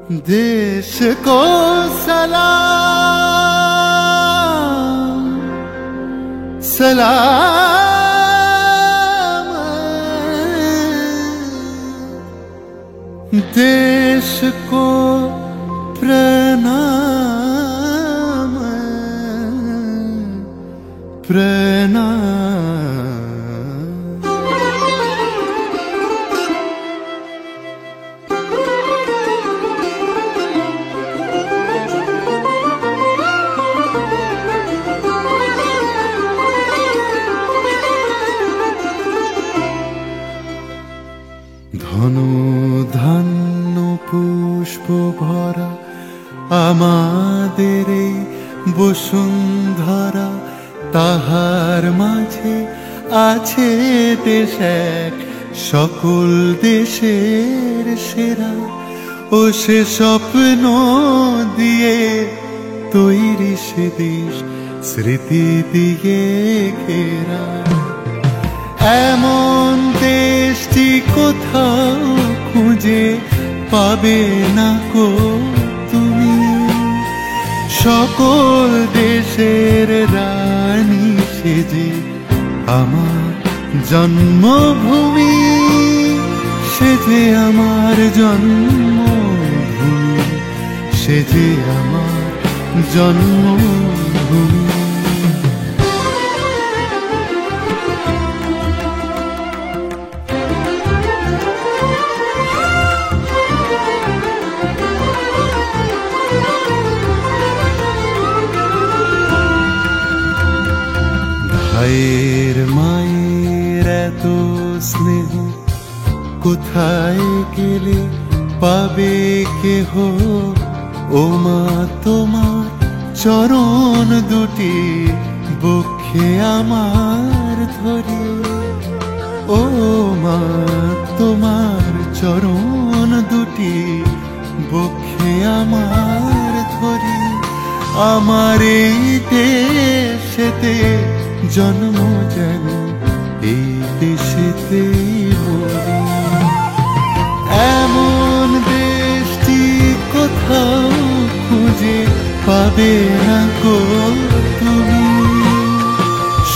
देश को सलाम सलाम, देश को प्रणाम प्रणाम। ধন ধান্য পুষ্প ভরা আমাদের এই বসুন্ধরা, তাহার মাঝে আছে দেশ এক সকল দেশের সেরা। ও সে স্বপ্ন দিয়ে তৈরি সে দেশ স্মৃতি দিয়ে ঘেরা। এমন দেশটি কোথাও খুঁজে পাবে না কো তুমি, সকল দেশের রানী সেজে আমার জন্মভূমি, সেজে আমার জন্মভূমি, সেজে আমার জন্মভূমি। ভাইয়ের মায়ের এত স্নেহ কোথায় গেলে পাবে কেহ, ও মা তোমার চরণ দুটি বক্ষে আমার ধরে। ও মা তোমার চরণ দুটি বক্ষে আমার ধরে। আমার এই দেশেতে জন্ম যেন এই দেশেতে মরি, এমন দেশটি কোথাও খুঁজে পাবে না গো তুমি,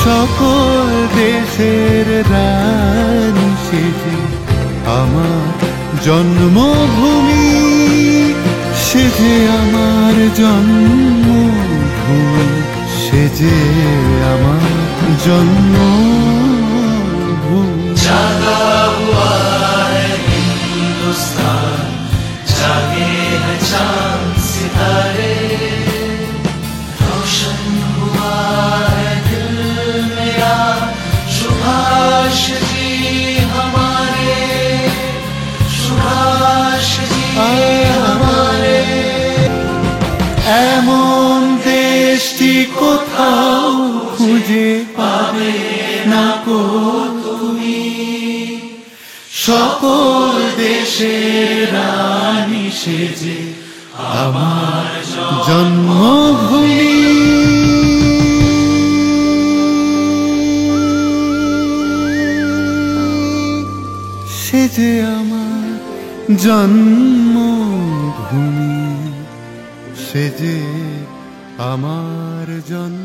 সকল দেশের রানী সেজে আমার জন্মভূমি, সেজে আমার জন্মভূমি, সেজে আমার জন্মভূমি। जागा हुआ है हिंदुस्तान, जागे हैं चांद सितारे, रोशन हुआ है दिल मेरा सुभाष जी हमारे, सुभाष जी हमारे। এমন দেশটি কোথাও খুঁজে পাবে না কো তুমি, সকল দেশের রানী সেজে আমার জন্মভূমি, সেজে আমার জন্মভূমি, সেজে আমার জন্ম।